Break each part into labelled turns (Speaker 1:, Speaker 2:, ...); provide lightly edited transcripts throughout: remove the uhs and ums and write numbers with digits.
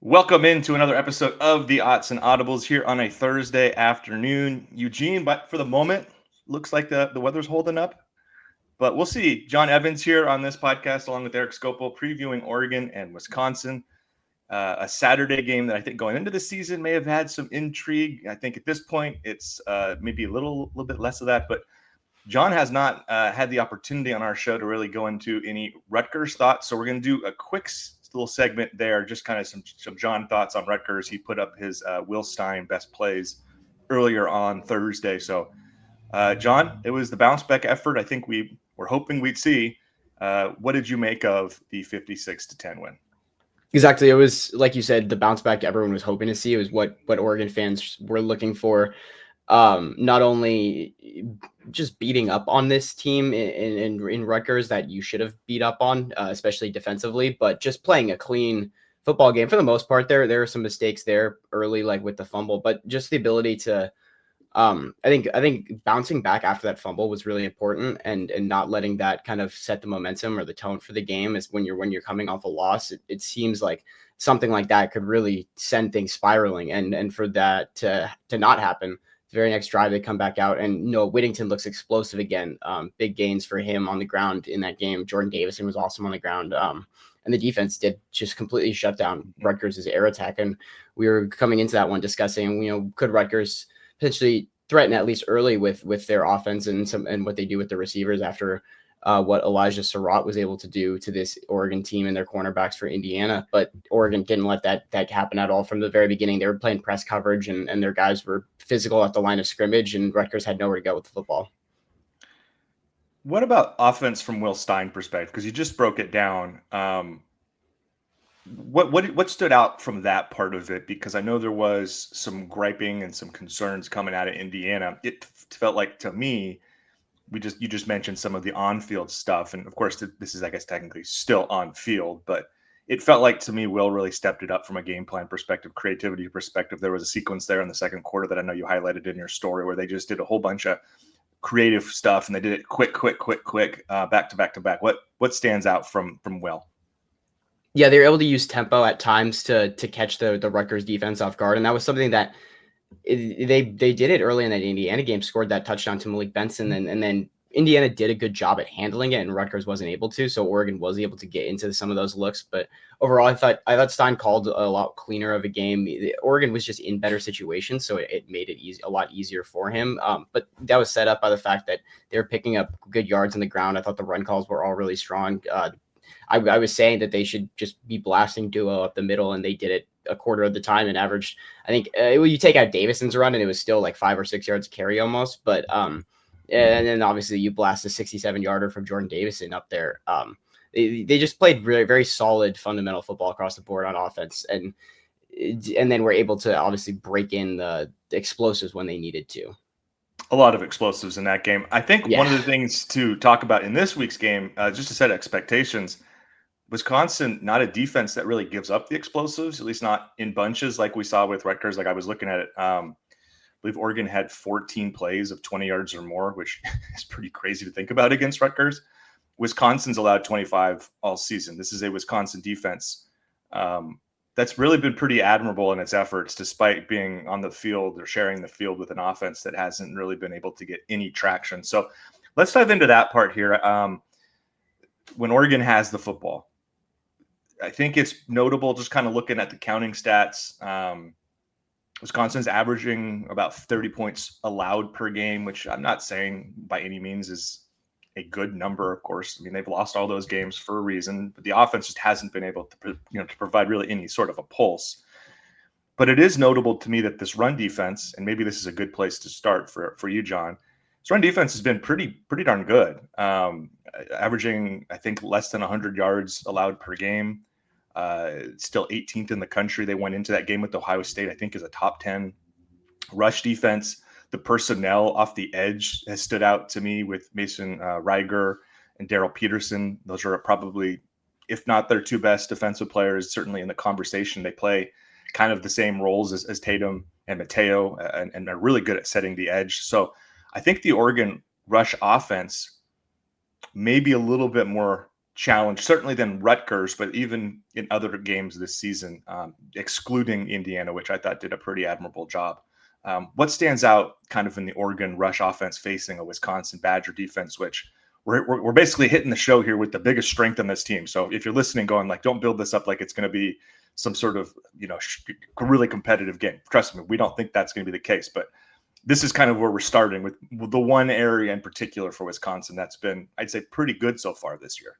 Speaker 1: Welcome into another episode of the Autzen Audibles here on a Thursday afternoon. Eugene, but for the moment, looks like the weather's holding up. But we'll see. John Evans here on this podcast, along with Erik Skopil, previewing Oregon and Wisconsin. A Saturday game that I think going into the season may have had some intrigue. I think at this point it's maybe a little bit less of that. But John has not had the opportunity on our show to really go into any Rutgers thoughts. So we're going to do a quick little segment there, just kind of some John thoughts on Rutgers. He put up his Will Stein best plays earlier on Thursday. So, John, it was the bounce back effort I think we were hoping we'd see. What did you make of the 56-10 win?
Speaker 2: Exactly. It was, like you said, the bounce back everyone was hoping to see. It was what Oregon fans were looking for. Not only just beating up on this team in Rutgers that you should have beat up on, especially defensively, but just playing a clean football game for the most part. There are some mistakes there early, like with the fumble, but just the ability to I think bouncing back after that fumble was really important, and not letting that kind of set the momentum or the tone for the game. Is when you're coming off a loss, it seems like something like that could really send things spiraling, and for that to not happen, the very next drive they come back out, and Whittington looks explosive again. Big gains for him on the ground in that game. Jordan Davison was awesome on the ground. And the defense did just completely shut down Rutgers' air attack. And we were coming into that one discussing, could Rutgers potentially threaten at least early with their offense and what they do with the receivers after what Elijah Surratt was able to do to this Oregon team and their cornerbacks for Indiana. But Oregon didn't let that happen at all from the very beginning. They were playing press coverage and their guys were physical at the line of scrimmage, and Rutgers had nowhere to go with the football.
Speaker 1: What about offense from Will Stein perspective? Because you just broke it down. What stood out from that part of it? Because I know there was some griping and some concerns coming out of Indiana. It felt like to me, you just mentioned some of the on-field stuff, and of course this is, I guess, technically still on field, but it felt like to me Will really stepped it up from a game plan perspective, creativity perspective. There was a sequence there in the second quarter that I know you highlighted in your story where they just did a whole bunch of creative stuff and they did it quick, back to back. What stands out from Will?
Speaker 2: Yeah, they were able to use tempo at times to catch the Rutgers defense off guard, and that was something that they did it early in that Indiana game, scored that touchdown to Malik Benson, and then Indiana did a good job at handling it, and Rutgers wasn't able to. So Oregon was able to get into some of those looks, but overall, I thought Stein called a lot cleaner of a game. Oregon was just in better situations, so it made it a lot easier for him. But that was set up by the fact that they were picking up good yards on the ground. I thought the run calls were all really strong. I was saying that they should just be blasting duo up the middle, and they did it a quarter of the time and averaged, I think, you take out Davison's run and it was still like 5 or 6 yards carry almost. But and then obviously you blast a 67-yarder from Jordan Davison up there. They just played very, very solid fundamental football across the board on offense, and then were able to obviously break in the explosives when they needed to.
Speaker 1: A lot of explosives in that game. I think one of the things to talk about in this week's game, just to set expectations, Wisconsin, not a defense that really gives up the explosives, at least not in bunches like we saw with Rutgers. Like I was looking at it, I believe Oregon had 14 plays of 20 yards or more, which is pretty crazy to think about against Rutgers. Wisconsin's allowed 25 all season. This is a Wisconsin defense that's really been pretty admirable in its efforts, despite being on the field or sharing the field with an offense that hasn't really been able to get any traction. So let's dive into that part here. When Oregon has the football, I think it's notable just kind of looking at the counting stats. Wisconsin's averaging about 30 points allowed per game, which I'm not saying by any means is a good number, of course. I mean, they've lost all those games for a reason, but the offense just hasn't been able to, to provide really any sort of a pulse. But it is notable to me that this run defense, and maybe this is a good place to start for you, John, this run defense has been pretty darn good, averaging, I think, less than 100 yards allowed per game. Still 18th in the country. They went into that game with Ohio State, I think, as a top 10 rush defense. The personnel off the edge has stood out to me with Mason Reiger and Daryl Peterson. Those are probably, if not their two best defensive players, certainly in the conversation. They play kind of the same roles as Tatum and Mateo, and they're really good at setting the edge. So I think the Oregon rush offense may be a little bit more challenge, certainly than Rutgers, but even in other games this season, excluding Indiana, which I thought did a pretty admirable job. What stands out kind of in the Oregon rush offense facing a Wisconsin Badger defense, which we're basically hitting the show here with the biggest strength on this team. So if you're listening, going like, don't build this up like it's going to be some sort of, really competitive game. Trust me, we don't think that's going to be the case, but this is kind of where we're starting with the one area in particular for Wisconsin that's been, I'd say, pretty good so far this year.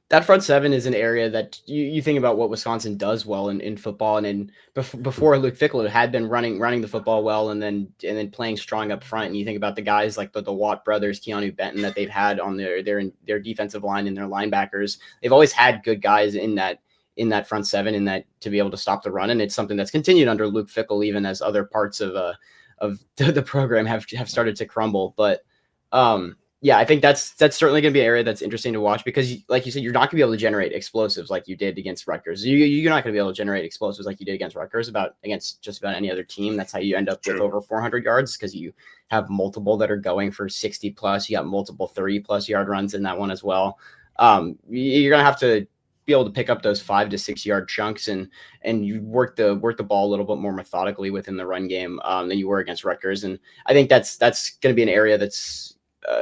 Speaker 2: That front seven is an area that you think about what Wisconsin does well in football, and before Luke Fickell had been running the football well, and then playing strong up front. And you think about the guys like the Watt brothers, Keanu Benton, that they've had on their defensive line and their linebackers. They've always had good guys in that front seven, in that to be able to stop the run, and it's something that's continued under Luke Fickell, even as other parts of the program have started to crumble. But yeah, I think that's certainly going to be an area that's interesting to watch, because, like you said, you're not going to be able to generate explosives like you did against Rutgers. You're not going to be able to generate explosives like you did against Rutgers against just about any other team. That's how you end up with over 400 yards, because you have multiple that are going for 60 plus. You got multiple 30+ yard runs in that one as well. You're going to have to be able to pick up those 5 to 6 yard chunks and you work the ball a little bit more methodically within the run game than you were against Rutgers. And I think that's going to be an area that's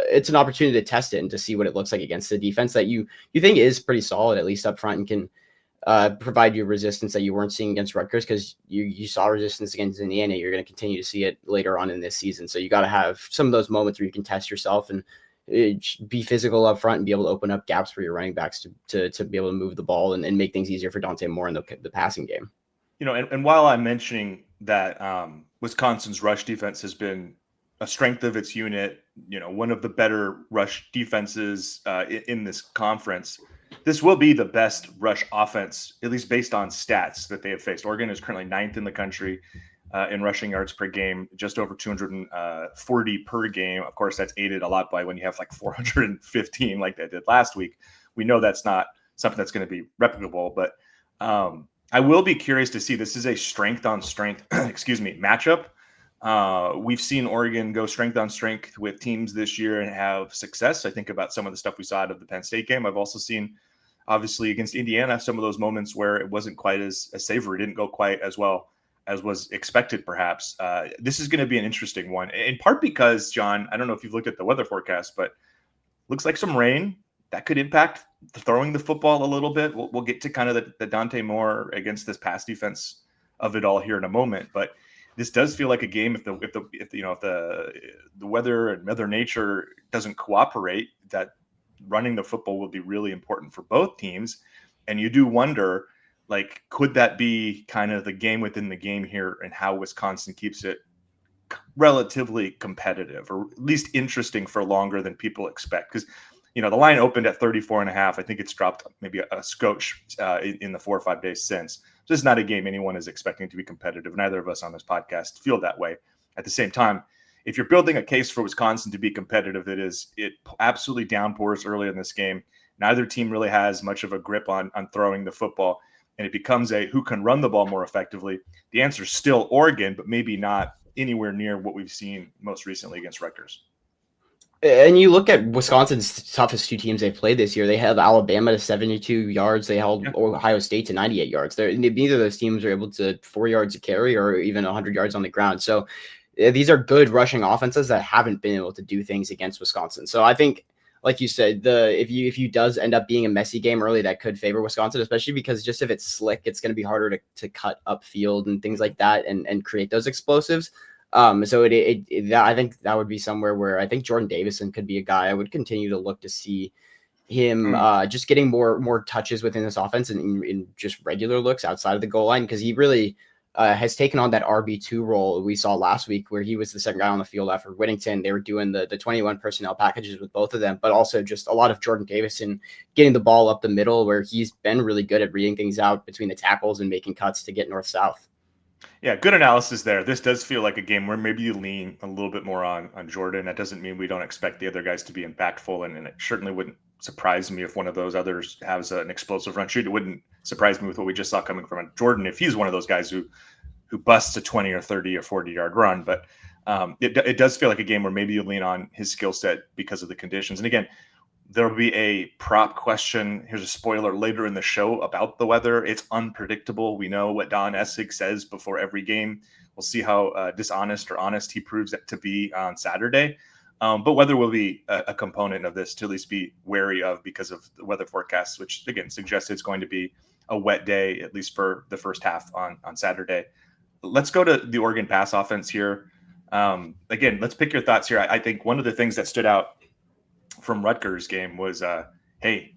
Speaker 2: it's an opportunity to test it and to see what it looks like against the defense that you think is pretty solid, at least up front, and can provide you resistance that you weren't seeing against Rutgers, because you saw resistance against Indiana. You're going to continue to see it later on in this season. So you got to have some of those moments where you can test yourself and be physical up front and be able to open up gaps for your running backs to be able to move the ball and make things easier for Dante Moore in the passing game.
Speaker 1: And while I'm mentioning that Wisconsin's rush defense has been a strength of its unit, one of the better rush defenses in this conference, this will be the best rush offense, at least based on stats that they have faced. Oregon is currently 9th in the country in rushing yards per game, just over 240 per game. Of course, that's aided a lot by when you have like 415 like they did last week. We know that's not something that's going to be replicable, but I will be curious to see. This is a strength on strength, matchup. We've seen Oregon go strength on strength with teams this year and have success. I think about some of the stuff we saw out of the Penn State game. I've also seen, obviously, against Indiana, some of those moments where it wasn't quite as savory, didn't go quite as well as was expected, perhaps. This is going to be an interesting one, in part because, John, I don't know if you've looked at the weather forecast, but looks like some rain that could impact throwing the football a little bit. We'll get to kind of the Dante Moore against this pass defense of it all here in a moment, but this does feel like a game if the weather and Mother Nature doesn't cooperate, that running the football will be really important for both teams. And you do wonder, like, could that be kind of the game within the game here, and how Wisconsin keeps it relatively competitive, or at least interesting for longer than people expect? Because the line opened at 34.5. I think it's dropped maybe a scotch in the 4 or 5 days since. So this is not a game anyone is expecting to be competitive. Neither of us on this podcast feel that way. At the same time, if you're building a case for Wisconsin to be competitive, it absolutely downpours early in this game. Neither team really has much of a grip on throwing the football, and it becomes a who can run the ball more effectively. The answer is still Oregon, but maybe not anywhere near what we've seen most recently against Rutgers.
Speaker 2: And you look at Wisconsin's toughest 2 teams they played this year. They held Alabama to 72 yards. They held Ohio State to 98 yards. Neither of those teams are able to 4 yards a carry or even 100 yards on the ground. So these are good rushing offenses that haven't been able to do things against Wisconsin. So I think, like you said, if you does end up being a messy game early, that could favor Wisconsin, especially because just if it's slick, it's going to be harder to cut upfield and things like that and create those explosives. So I think that would be somewhere where I think Jordan Davison could be a guy I would continue to look to see him just getting more touches within this offense and in just regular looks outside of the goal line, because he really has taken on that RB2 role we saw last week, where he was the second guy on the field after Whittington. They were doing the 21 personnel packages with both of them, but also just a lot of Jordan Davison getting the ball up the middle, where he's been really good at reading things out between the tackles and making cuts to get north-south.
Speaker 1: Yeah, good analysis there. This does feel like a game where maybe you lean a little bit more on Jordan. That doesn't mean we don't expect the other guys to be impactful, and it certainly wouldn't surprise me if one of those others has an explosive run shoot. It wouldn't surprise me with what we just saw coming from Jordan if he's one of those guys who busts a 20 or 30 or 40-yard run. But it does feel like a game where maybe you lean on his skill set because of the conditions. And again, There'll be a prop question. Here's a spoiler later in the show about the weather. It's unpredictable. We know what Don Essig says before every game. We'll see how dishonest or honest he proves it to be on Saturday. But weather will be a component of this to at least be wary of because of the weather forecasts, which again suggests it's going to be a wet day, at least for the first half on Saturday. Let's go to the Oregon pass offense here. Again, let's pick your thoughts here. I think one of the things that stood out from Rutgers game was, hey,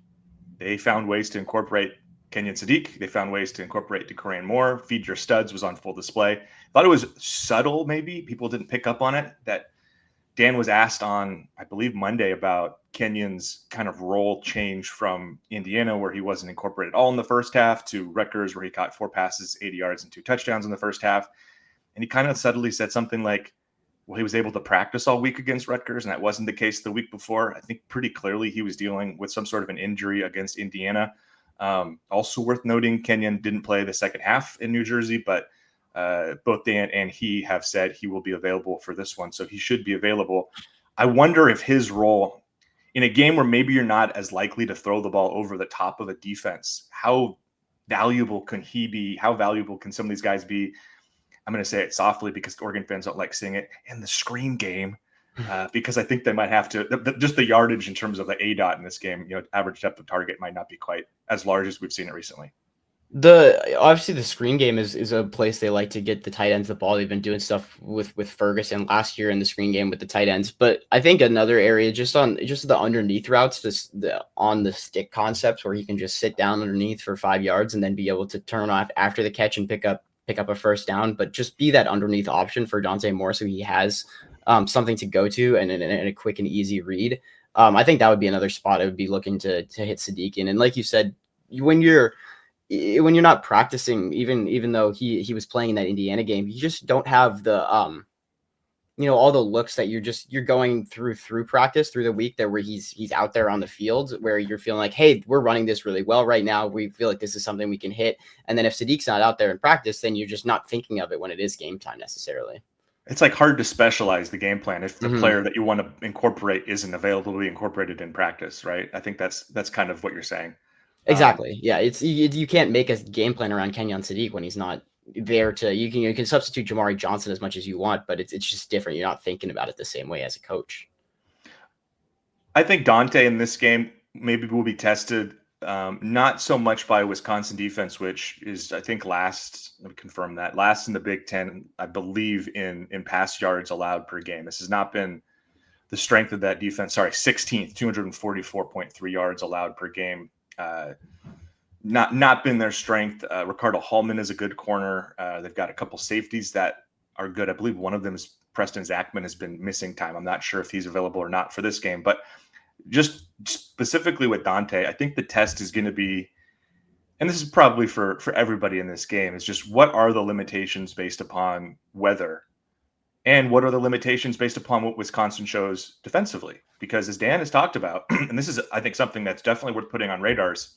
Speaker 1: they found ways to incorporate Kenyon Sadiq. They found ways to incorporate DeCoran Moore. Feed your studs was on full display. Thought it was subtle, maybe. People didn't pick up on it. That Dan was asked on, I believe, Monday about Kenyon's kind of role change from Indiana, where he wasn't incorporated all in the first half, to Rutgers, where he caught 4 passes, 80 yards, and 2 touchdowns in the first half. And he kind of subtly said something like, well, he was able to practice all week against Rutgers, and that wasn't the case the week before. I think pretty clearly he was dealing with some sort of an injury against Indiana. Also worth noting, Kenyon didn't play the second half in New Jersey, but both Dan and he have said he will be available for this one, so he should be available. I wonder if his role in a game where maybe you're not as likely to throw the ball over the top of a defense, how valuable can he be? How valuable can some of these guys be? I'm going to say it softly because Oregon fans don't like seeing it in the screen game, because I think they might have to just the yardage in terms of the ADOT in this game. Average depth of target might not be quite as large as we've seen it recently.
Speaker 2: Obviously the screen game is a place they like to get the tight ends the ball. They've been doing stuff with Ferguson last year in the screen game with the tight ends. But I think another area just the underneath routes, the on the stick concepts where he can just sit down underneath for 5 yards and then be able to turn off after the catch and pick up a first down, but just be that underneath option for Dante Moore so he has something to go to and a quick and easy read. I think that would be another spot I would be looking to hit Sadiq in. And like you said, when you're not practicing, even though he was playing in that Indiana game, you just don't have the all the looks that you're going through practice through the week there where he's out there on the field where you're feeling like, hey, we're running this really well right now. We feel like this is something we can hit. And then if Sadiq's not out there in practice, then you're just not thinking of it when it is game time necessarily.
Speaker 1: It's like hard to specialize the game plan if the player that you want to incorporate isn't available to be incorporated in practice, right? I think that's kind of what you're saying.
Speaker 2: Exactly. Yeah. You can't make a game plan around Kenyon Sadiq when he's not there you can substitute Jamari Johnson as much as you want, but it's just different. You're not thinking about it the same way as a coach.
Speaker 1: I think Dante in this game maybe will be tested not so much by Wisconsin defense, which is, I think, last. Let me confirm that. Last in the Big Ten, I believe, in pass yards allowed per game. This has not been the strength of that defense. Sorry, 16th, 244.3 yards allowed per game. Not been their strength. Ricardo Hallman is a good corner. They've got a couple safeties that are good. I believe one of them is Preston Zachman has been missing time. I'm not sure if he's available or not for this game, but just specifically with Dante, I think the test is going to be, and this is probably for everybody in this game, is just what are the limitations based upon weather, and what are the limitations based upon what Wisconsin shows defensively? Because as Dan has talked about, and this is, I think, something that's definitely worth putting on radars.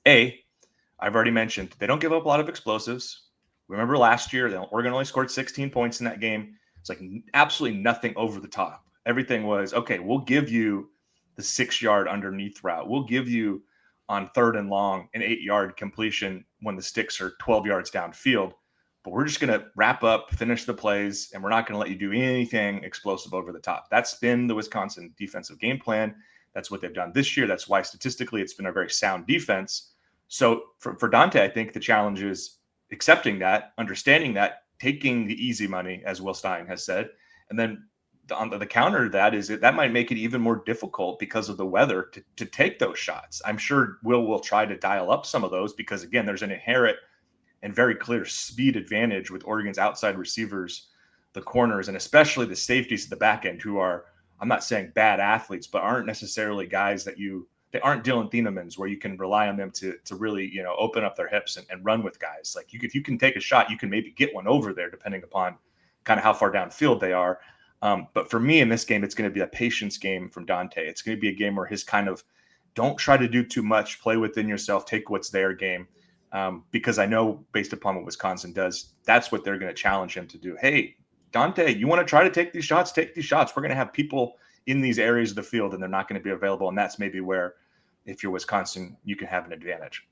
Speaker 1: I've already mentioned they don't give up a lot of explosives. Remember last year, Oregon only scored 16 points in that game. It's like absolutely nothing over the top. Everything was, okay, we'll give you the 6-yard underneath route. We'll give you on 3rd and long an 8-yard completion when the sticks are 12 yards downfield. But we're just going to wrap up, finish the plays, and we're not going to let you do anything explosive over the top. That's been the Wisconsin defensive game plan. That's what they've done this year. That's why statistically it's been a very sound defense. So for Dante, I think the challenge is accepting that, understanding that, taking the easy money, as Will Stein has said. And then on the counter to that is that might make it even more difficult because of the weather to take those shots. I'm sure will try to dial up some of those because, again, there's an inherent and very clear speed advantage with Oregon's outside receivers, the corners, and especially the safeties at the back end who are, I'm not saying bad athletes, but aren't necessarily guys they aren't Dylan Thienemans where you can rely on them to really, open up their hips and run with guys. Like if you can take a shot, you can maybe get one over there depending upon kind of how far downfield they are. But for me in this game, it's going to be a patience game from Dante. It's going to be a game where his kind of don't try to do too much, play within yourself, take what's their game. Because I know based upon what Wisconsin does, that's what they're going to challenge him to do. Hey, Dante, you want to try to take these shots? Take these shots. We're going to have people in these areas of the field, and they're not going to be available. And that's maybe where, if you're Wisconsin, you can have an advantage.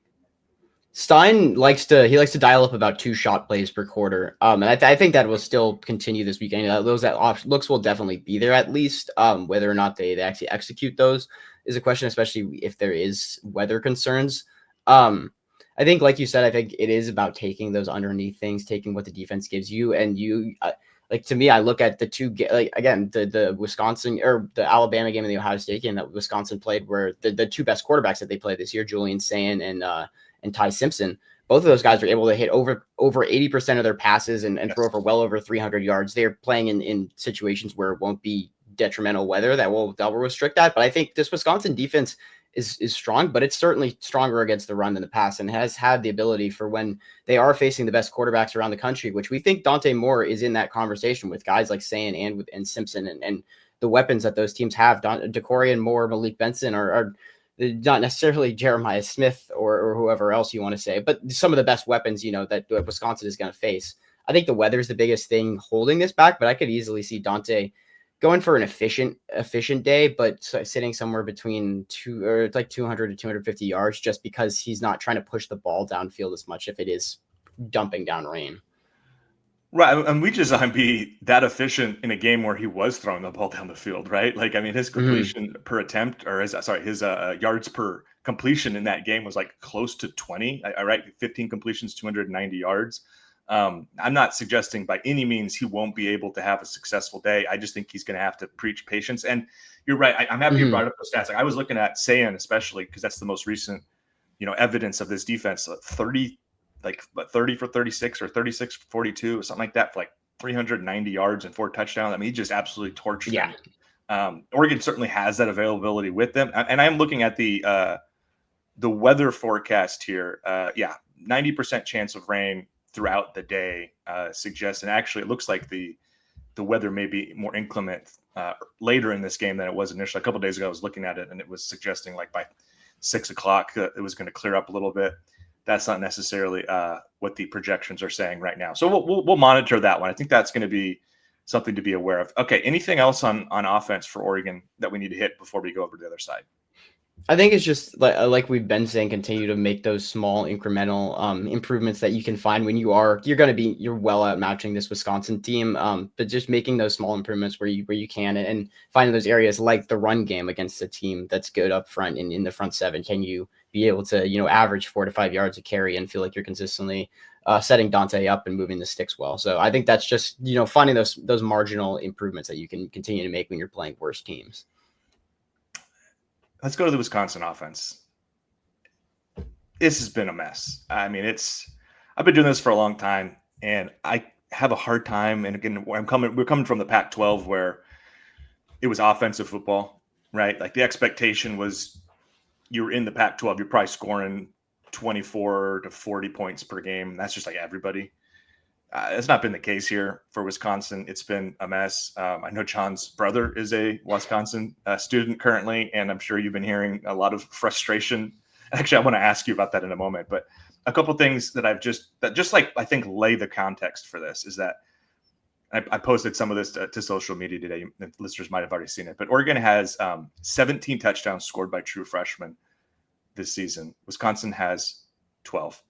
Speaker 2: Stein likes to dial up about 2 shot plays per quarter. And I think that will still continue this weekend. Those looks will definitely be there at least. Whether or not they actually execute those is a question, especially if there is weather concerns. I think, like you said, I think it is about taking those underneath things, taking what the defense gives you, and like, to me, I look at the two, like, again, the Wisconsin or the Alabama game and the Ohio State game that Wisconsin played, where the 2 best quarterbacks that they played this year, Julian Sayin and Ty Simpson, both of those guys were able to hit over 80% of their passes and throw for well over 300 yards. They're playing in situations where it won't be detrimental weather that will restrict that. But I think this Wisconsin defense is strong, but it's certainly stronger against the run than the pass, and has had the ability for when they are facing the best quarterbacks around the country, which we think Dante Moore is in that conversation with guys like Sayin and Simpson, and the weapons that those teams have. DeCorian Moore, Malik Benson are not necessarily Jeremiah Smith or whoever else you want to say, but some of the best weapons, that Wisconsin is going to face. I think the weather is the biggest thing holding this back, but I could easily see Dante going for an efficient day, but sitting somewhere between 200 to 250 yards, just because he's not trying to push the ball downfield as much if it is dumping down rain.
Speaker 1: Right, and we just saw him be that efficient in a game where he was throwing the ball down the field, right? Like, I mean, his completion per attempt, or his yards per completion in that game was like close to 20. I right, 15 completions, 290 yards. I'm not suggesting by any means he won't be able to have a successful day. I just think he's going to have to preach patience. And you're right. I'm happy you brought up those stats. Like, I was looking at Sayin, especially because that's the most recent, evidence of this defense. 30 for 36 or 36 for 42 or something like that, for like 390 yards and 4 touchdowns. I mean, he just absolutely torched them. Oregon certainly has that availability with them. And I'm looking at the weather forecast here. 90% chance of rain throughout the day suggests, and actually it looks like the weather may be more inclement later in this game than it was initially. A couple of days ago, I was looking at it, and it was suggesting like by 6 o'clock it was going to clear up a little bit. That's not necessarily what the projections are saying right now. So we'll monitor that one. I think that's going to be something to be aware of. Okay, anything else on offense for Oregon that we need to hit before we go over to the other side?
Speaker 2: I think it's just like we've been saying, continue to make those small incremental improvements that you can find when you're well outmatching this Wisconsin team. But just making those small improvements where you can, and finding those areas like the run game against a team that's good up front in the front seven. Can you be able to average 4 to 5 yards a carry and feel like you're consistently setting Dante up and moving the sticks well? So I think that's just finding those marginal improvements that you can continue to make when you're playing worse teams.
Speaker 1: Let's go to the Wisconsin offense. This has been a mess. I mean, I've been doing this for a long time, and I have a hard time. And again, we're coming from the Pac-12, where it was offensive football, right? Like, the expectation was you're in the Pac-12, you're probably scoring 24 to 40 points per game. That's just like everybody. It's not been the case here for Wisconsin. It's been a mess. I know John's brother is a Wisconsin student currently, and I'm sure you've been hearing a lot of frustration. Actually, I want to ask you about that in a moment. But a couple of things that I think lay the context for this is that I posted some of this to social media today. The listeners might have already seen it, but Oregon has 17 touchdowns scored by true freshmen this season. Wisconsin has 12.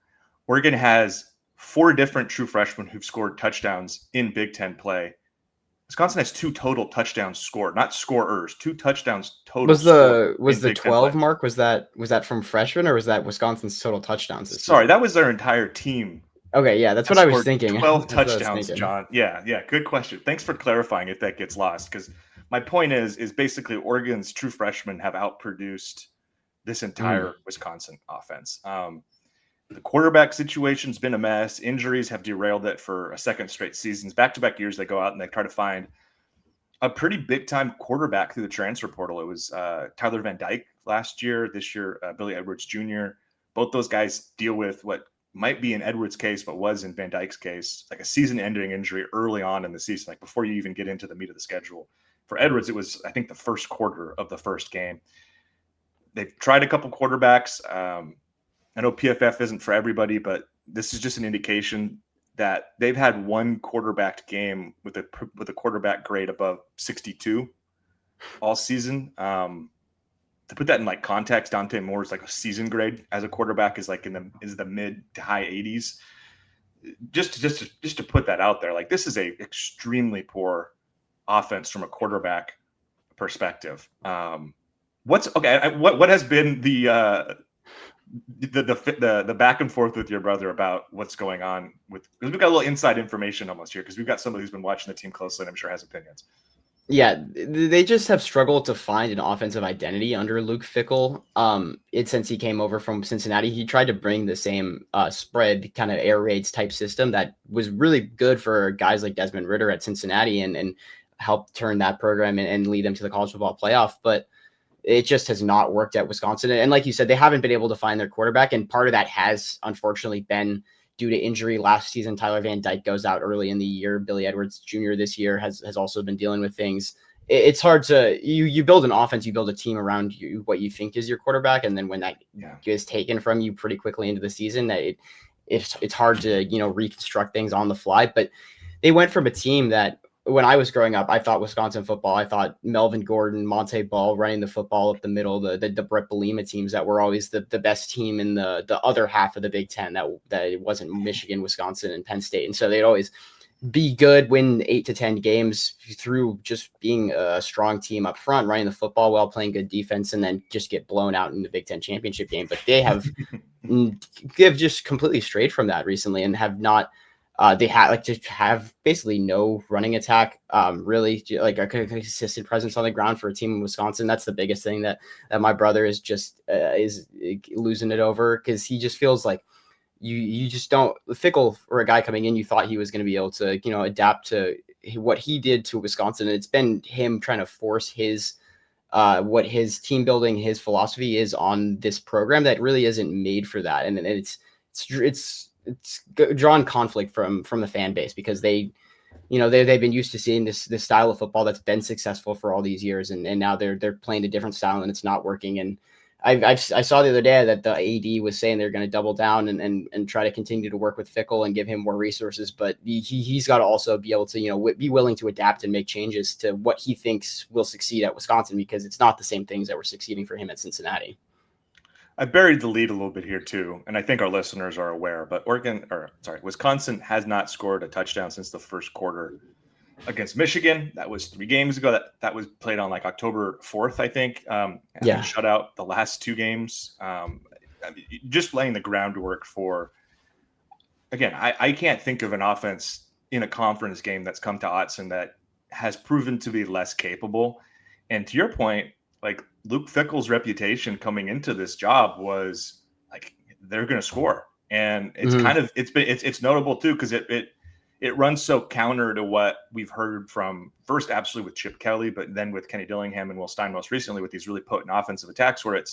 Speaker 1: Oregon has 4 different true freshmen who've scored touchdowns in Big Ten play. Wisconsin has 2 total touchdowns scored, not scorers, 2 touchdowns total.
Speaker 2: Was the 12 mark? Was that from freshmen, or was that Wisconsin's total touchdowns this season?
Speaker 1: That was their entire team.
Speaker 2: Okay, yeah, that's what I was thinking.
Speaker 1: 12 touchdowns, John. Yeah, good question. Thanks for clarifying if that gets lost, because my point is basically Oregon's true freshmen have outproduced this entire Wisconsin offense. The quarterback situation's been a mess. Injuries have derailed it for a second straight seasons. Back-to-back years, they go out and they try to find a pretty big-time quarterback through the transfer portal. It was Tyler Van Dyke last year. This year, Billy Edwards Jr. Both those guys deal with what might be in Edwards' case, but was in Van Dyke's case, like a season-ending injury early on in the season, like before you even get into the meat of the schedule. For Edwards, it was, I think, the first quarter of the first game. They've tried a couple quarterbacks. I know PFF isn't for everybody, but this is just an indication that they've had one quarterback game with a quarterback grade above 62. all season. To put that in like context, Dante Moore's like a season grade as a quarterback is like is the mid to high 80s. Just to put that out there, like this is a extremely poor offense from a quarterback perspective. What has been the back and forth with your brother about what's going on with, because we've got a little inside information almost here, because we've got somebody who's been watching the team closely and I'm sure has opinions.
Speaker 2: Yeah, they just have struggled to find an offensive identity under Luke Fickell. Since he came over from Cincinnati, he tried to bring the same spread kind of air raids type system that was really good for guys like Desmond Ridder at Cincinnati and helped turn that program and lead them to the college football playoff. But it just has not worked at Wisconsin. And like you said, they haven't been able to find their quarterback. And part of that has unfortunately been due to injury. Last season, Tyler Van Dyke goes out early in the year. Billy Edwards Jr. this year has also been dealing with things. It's hard to you build an offense, you build a team around you, what you think is your quarterback, and then when that is taken from you pretty quickly into the season, that it's hard to reconstruct things on the fly. But they went from a team that, when I was growing up, I thought Wisconsin football, I thought Melvin Gordon, Monte Ball running the football up the middle, the Brett Bielema teams that were always the best team in the other half of the Big Ten, that it wasn't Michigan, Wisconsin, and Penn State. And so they'd always be good, win 8 to 10 games through just being a strong team up front, running the football well, playing good defense, and then just get blown out in the Big Ten championship game. But they've just completely strayed from that recently and have not. They have basically no running attack, really, like a consistent presence on the ground for a team in Wisconsin. That's the biggest thing that my brother is just is losing it over, because he just feels like you just don't. Fickell, for a guy coming in, you thought he was going to be able to adapt to what he did to Wisconsin. And it's been him trying to force his what his team building, his philosophy is on this program that really isn't made for that, and it's drawn conflict from the fan base, because they've been used to seeing this style of football that's been successful for all these years, and now they're playing a different style and it's not working. And I saw the other day that the AD was saying they're going to double down and try to continue to work with Fickell and give him more resources, but he's got to also be able to be willing to adapt and make changes to what he thinks will succeed at Wisconsin, because it's not the same things that were succeeding for him at Cincinnati.
Speaker 1: I buried the lead a little bit here too, and I think our listeners are aware, but Wisconsin has not scored a touchdown since the first quarter against Michigan. That was 3 games ago. That was played on like October 4th, I think. Shut out the last 2 games. Just laying the groundwork for, again, I can't think of an offense in a conference game that's come to Autzen that has proven to be less capable. And to your point, like Luke Fickell's reputation coming into this job was like they're going to score, and it's it's notable too, because it runs so counter to what we've heard from first absolutely with Chip Kelly, but then with Kenny Dillingham and Will Stein most recently with these really potent offensive attacks, where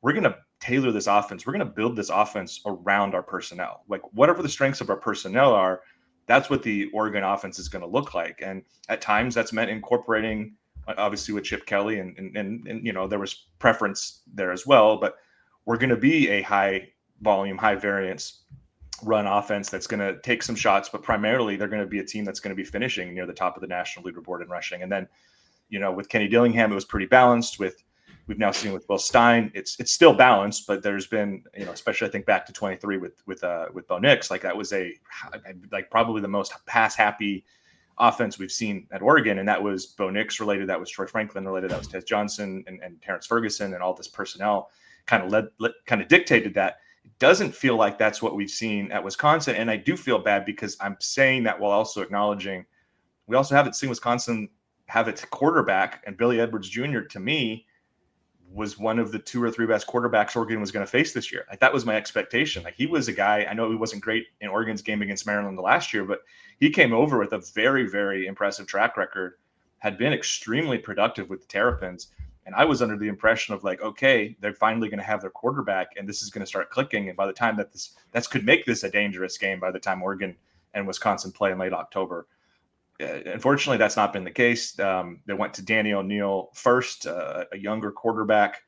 Speaker 1: we're going to tailor this offense, we're going to build this offense around our personnel, like whatever the strengths of our personnel are, that's what the Oregon offense is going to look like. And at times that's meant incorporating, obviously with Chip Kelly and there was preference there as well, but we're going to be a high volume, high variance run offense that's going to take some shots, but primarily they're going to be a team that's going to be finishing near the top of the national leaderboard in rushing. And then, with Kenny Dillingham, it was pretty balanced. We've now seen with Will Stein, it's still balanced, but there's been, especially I think back to 23 with Bo Nix, like that was probably the most pass happy offense we've seen at Oregon, and that was Bo Nix related, that was Troy Franklin related, that was Tez Johnson and Terrence Ferguson, and all this personnel kind of dictated that. It doesn't feel like that's what we've seen at Wisconsin, and I do feel bad because I'm saying that while also acknowledging we also haven't seen Wisconsin have its quarterback, and Billy Edwards Jr. to me was one of the 2 or 3 best quarterbacks Oregon was going to face this year. Like that was my expectation. Like he was a guy, I know he wasn't great in Oregon's game against Maryland the last year, but he came over with a very, very impressive track record, had been extremely productive with the Terrapins. And I was under the impression of like, okay, they're finally going to have their quarterback and this is going to start clicking. And by the time that could make this a dangerous game by the time Oregon and Wisconsin play in late October. Unfortunately, that's not been the case. They went to Danny O'Neill first, a younger quarterback.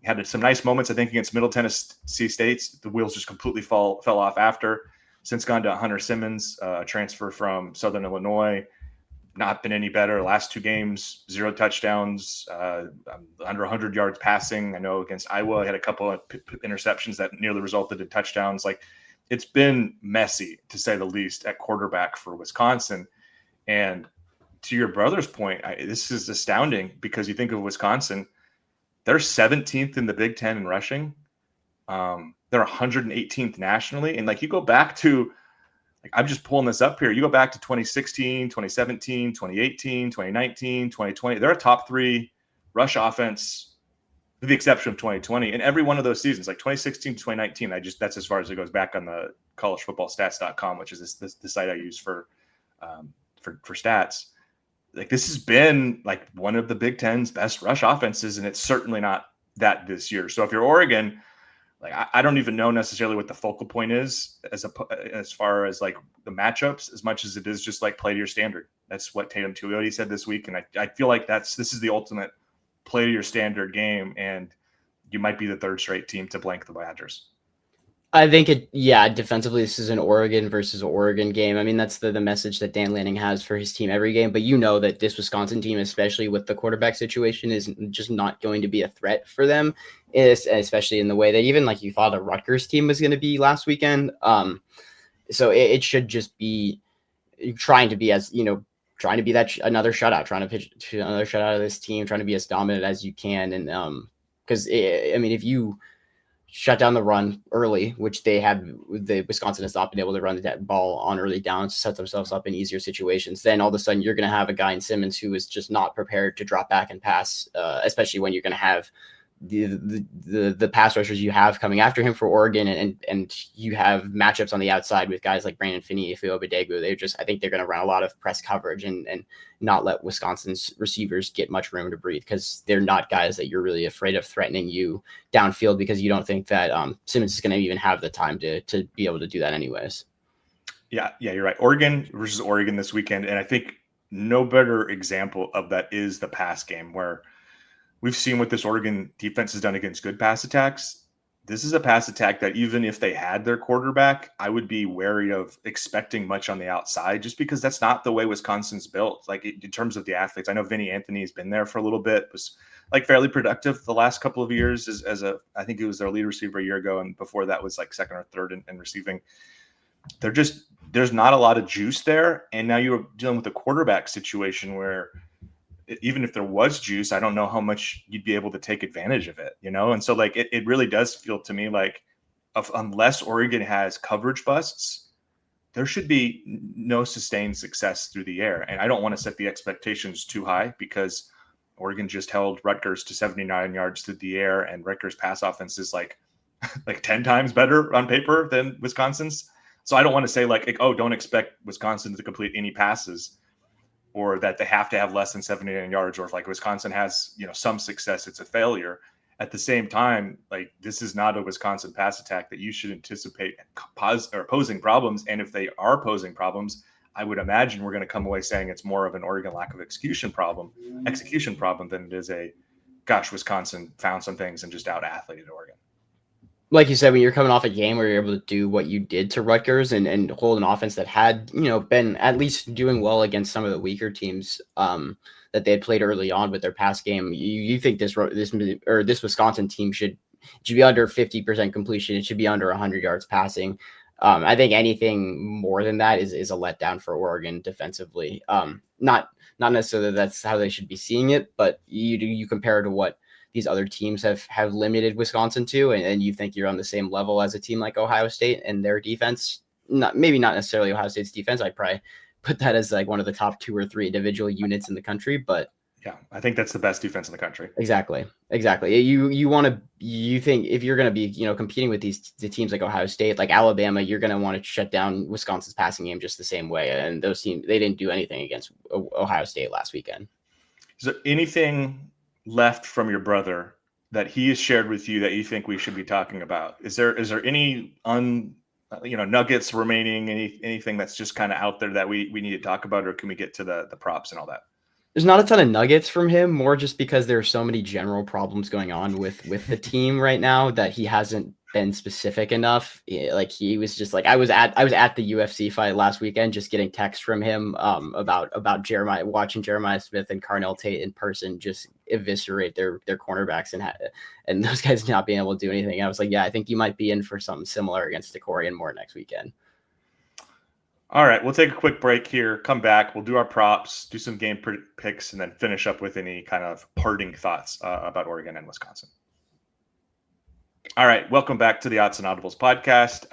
Speaker 1: Had some nice moments, I think, against Middle Tennessee State. The wheels just completely fell off after. Since gone to Hunter Simmons, a transfer from Southern Illinois. not been any better. Last 2 games, 0 touchdowns, under 100 yards passing. I know against Iowa, I had a couple of interceptions that nearly resulted in touchdowns. Like, it's been messy, to say the least, at quarterback for Wisconsin. And to your brother's point, this is astounding because you think of Wisconsin, they're 17th in the Big Ten in rushing. They're 118th nationally. And like, you go back to, like, I'm just pulling this up here. You go back to 2016, 2017, 2018, 2019, 2020. They're a top 3 rush offense, with the exception of 2020. And every one of those seasons, like 2016 to 2019, that's as far as it goes back on the collegefootballstats.com, which is the site I use for stats. Like, this has been like one of the Big Ten's best rush offenses, and it's certainly not that this year. So if you're Oregon, like, I don't even know necessarily what the focal point is as far as like the matchups, as much as it is just like play to your standard. That's what Tatum Tuioti said this week, and I feel like this is the ultimate play to your standard game, and you might be the 3rd straight team to blank the Badgers.
Speaker 2: I think defensively, this is an Oregon versus Oregon game. I mean, that's the message that Dan Lanning has for his team every game. But you know that this Wisconsin team, especially with the quarterback situation, is just not going to be a threat for them, especially in the way that even like you thought a Rutgers team was going to be last weekend. So it should just be trying to be that another shutout, trying to pitch another shutout of this team, trying to be as dominant as you can. And because I mean, if you shut down the run early, which the Wisconsin has not been able to run that ball on early downs to set themselves up in easier situations, then all of a sudden you're going to have a guy in Simmons who is just not prepared to drop back and pass, especially when you're going to have the pass rushers you have coming after him for Oregon, and you have matchups on the outside with guys like Brandon Finney, Ifeoma Badegu. I think they're going to run a lot of press coverage and not let Wisconsin's receivers get much room to breathe, because they're not guys that you're really afraid of threatening you downfield, because you don't think that Simmons is going to even have the time to be able to do that anyways.
Speaker 1: Yeah, you're right. Oregon versus Oregon this weekend, and I think no better example of that is the pass game, where we've seen what this Oregon defense has done against good pass attacks. This is a pass attack that even if they had their quarterback, I would be wary of expecting much on the outside, just because that's not the way Wisconsin's built. Like, in terms of the athletes, I know Vinny Anthony has been there for a little bit, was like fairly productive the last couple of years I think he was their lead receiver a year ago. And before that was like 2nd or 3rd in receiving. There's not a lot of juice there. And now you're dealing with a quarterback situation where, even if there was juice, I don't know how much you'd be able to take advantage of it, And so like, it really does feel to me like unless Oregon has coverage busts, there should be no sustained success through the air. And I don't want to set the expectations too high, because Oregon just held Rutgers to 79 yards through the air, and Rutgers pass offense is like 10 times better on paper than Wisconsin's. So I don't want to say like, oh, don't expect Wisconsin to complete any passes, or that they have to have less than 79 yards, or if like Wisconsin has, some success, it's a failure. At the same time, like, this is not a Wisconsin pass attack that you should anticipate posing problems. And if they are posing problems, I would imagine we're going to come away saying it's more of an Oregon lack of execution problem than it is Wisconsin found some things and just out athleted Oregon.
Speaker 2: Like you said, when you're coming off a game where you're able to do what you did to Rutgers and hold an offense that had, been at least doing well against some of the weaker teams that they had played early on with their pass game, you think this Wisconsin team should be under 50% completion. It should be under 100 yards passing. I think anything more than that is a letdown for Oregon defensively. Not necessarily that's how they should be seeing it, but you compare it to what these other teams have limited Wisconsin to, and you think you're on the same level as a team like Ohio State and their defense. Maybe not necessarily Ohio State's defense. I'd probably put that as like one of the top 2 or 3 individual units in the country, but
Speaker 1: yeah, I think that's the best defense in the country.
Speaker 2: Exactly. You think if you're going to be, competing with the teams like Ohio State, like Alabama, you're going to want to shut down Wisconsin's passing game just the same way. And those teams, they didn't do anything against Ohio State last weekend.
Speaker 1: Is there anything left from your brother that he has shared with you that you think we should be talking about? Is there any nuggets remaining, anything that's just kind of out there that we need to talk about, or can we get to the props and all that?
Speaker 2: There's not a ton of nuggets from him, more just because there are so many general problems going on with the team right now that he hasn't been specific enough. Like he was just like I was at the UFC fight last weekend, just getting texts from him about watching Jeremiah Smith and Carnell Tate in person just eviscerate their cornerbacks and those guys not being able to do anything. And I was like, yeah, I think you might be in for something similar against DeCorian Moore next weekend.
Speaker 1: All right, we'll take a quick break here, come back, we'll do our props, do some game picks, and then finish up with any kind of parting thoughts about Oregon and Wisconsin. All right, welcome back to the Autzen Audibles podcast.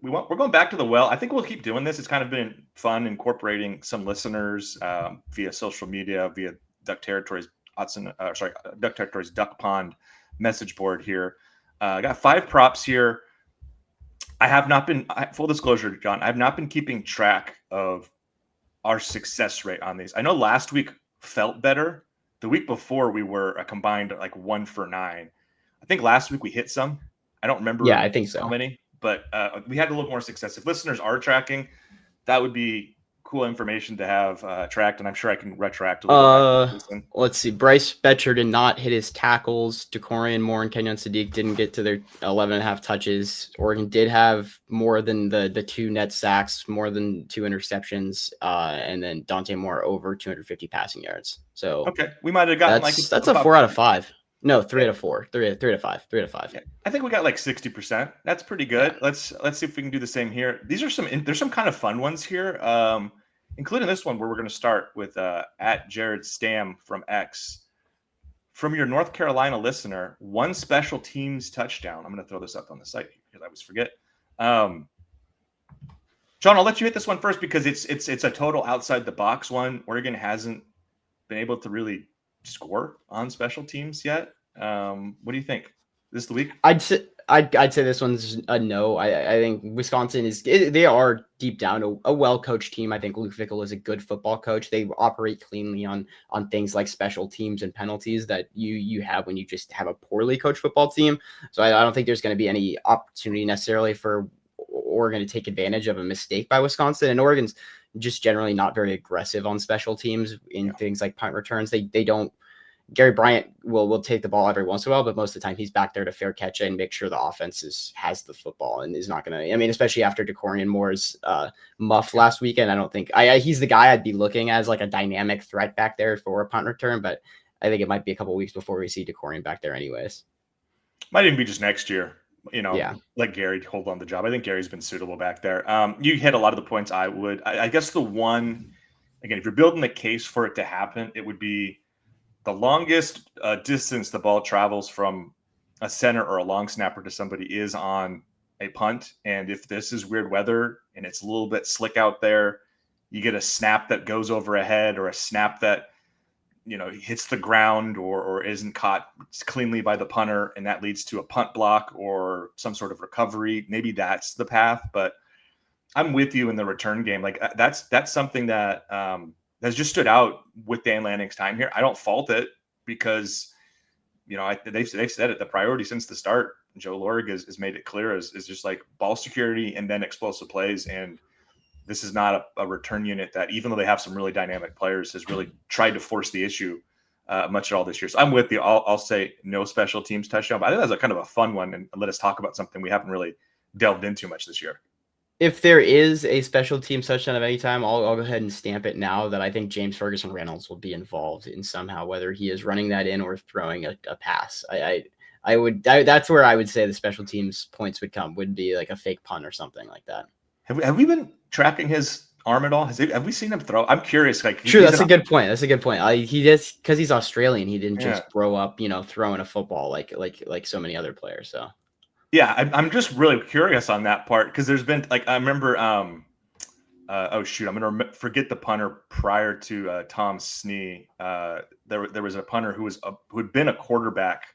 Speaker 1: We're going back to the well. I think we'll keep doing this. It's kind of been fun incorporating some listeners via social media, via DuckTerritory's DuckTerritory's Duck Pond message board here. I got 5 props here. I have not been, full disclosure, John, I have not been keeping track of our success rate on these. I know last week felt better. The week before we were a combined like 1 for 9. I think last week we hit some. I don't remember
Speaker 2: I think so.
Speaker 1: how many, but we had a little more success. If listeners are tracking, that would be cool information to have tracked, and I'm sure I can retroact a little bit.
Speaker 2: Let's see. Bryce Betcher did not hit his tackles. DeCorian Moore and Kenyon Sadiq didn't get to their 11.5 touches. Oregon did have more than the 2 net sacks, more than 2 interceptions, and then Dante Moore over 250 passing yards. So
Speaker 1: okay, we might have gotten
Speaker 2: that's a 4 out of 5. No, 3 out of 4. 3 out of 5. 3 out of 5.
Speaker 1: Yeah. I think we got like 60%. That's pretty good. Yeah. Let's see if we can do the same here. There's some kind of fun ones here, including this one where we're going to start with at Jared Stam from X. From your North Carolina listener, 1 special teams touchdown. I'm going to throw this up on the site because I always forget. John, I'll let you hit this one first because it's a total outside the box one. Oregon hasn't been able to really score on special teams yet. What do you think? This the week?
Speaker 2: I'd say this one's a no. I think Wisconsin they are deep down a well-coached team. I think Luke Fickell is a good football coach. They operate cleanly on things like special teams and penalties that you have when you just have a poorly coached football team. So I don't think there's going to be any opportunity necessarily for Oregon to take advantage of a mistake by Wisconsin. And Oregon's just generally not very aggressive on special teams in things like punt returns. They don't. Gary Bryant will take the ball every once in a while, but most of the time he's back there to fair catch it and make sure the offense has the football and is not going to. I mean, especially after DeCorian Moore's muff last weekend, I don't think he's the guy I'd be looking as like a dynamic threat back there for a punt return. But I think it might be a couple of weeks before we see DeCorian back there, anyways.
Speaker 1: Might even be just next year. Let Gary hold on the job. I think Gary's been suitable back there. You hit a lot of the points I would. I guess the one, again, if you're building the case for it to happen, it would be the longest distance the ball travels from a center or a long snapper to somebody is on a punt. And if this is weird weather and it's a little bit slick out there, you get a snap that goes over a head or a snap that, hits the ground or isn't caught cleanly by the punter. And that leads to a punt block or some sort of recovery. Maybe that's the path, but I'm with you in the return game. Like that's something that has just stood out with Dan Lanning's time here. I don't fault it because, they've said it. The priority since the start, Joe Lorig has made it clear is just like ball security and then explosive plays. And this is not a return unit that, even though they have some really dynamic players, has really tried to force the issue much at all this year. So I'm with you. I'll say no special teams touchdown, but I think that's a kind of a fun one. And let us talk about something we haven't really delved into much this year.
Speaker 2: If there is a special team touchdown of any time, I'll go ahead and stamp it now that I think James Ferguson Reynolds will be involved in somehow, whether he is running that in or throwing a pass. That's where I would say the special teams points would be like a fake punt or something like that.
Speaker 1: Have we been tracking his arm at all? Have we seen him throw? I'm curious.
Speaker 2: True, that's a good point. That's a good point. He just, because he's Australian, he didn't just grow up, throwing a football like so many other players. So.
Speaker 1: Yeah, I'm just really curious on that part because there's been I remember I'm gonna forget the punter prior to Tom Snee. There was a punter who had been a quarterback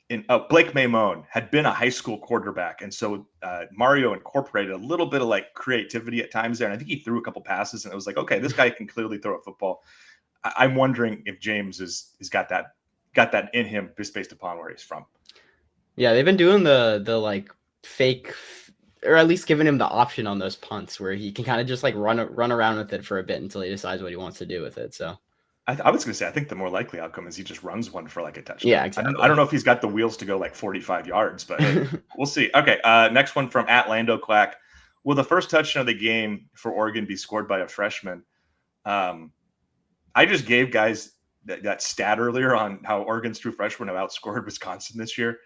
Speaker 1: in Blake Maimone had been a high school quarterback, and so Mario incorporated a little bit of like creativity at times there, and I think he threw a couple passes, and it was like, okay, this guy can clearly throw a football. I'm wondering if James has got that in him just based upon where he's from.
Speaker 2: Yeah, they've been doing the like fake, or at least giving him the option on those punts where he can kind of just like run around with it for a bit until he decides what he wants to do with it. So
Speaker 1: I was going to say, I think the more likely outcome is he just runs one for like a touchdown.
Speaker 2: Yeah, exactly.
Speaker 1: I don't know if he's got the wheels to go like 45 yards, but hey, we'll see. Okay, next one from @LandoQuack. Will the first touchdown of the game for Oregon be scored by a freshman? I just gave guys that stat earlier on how Oregon's true freshmen have outscored Wisconsin this year.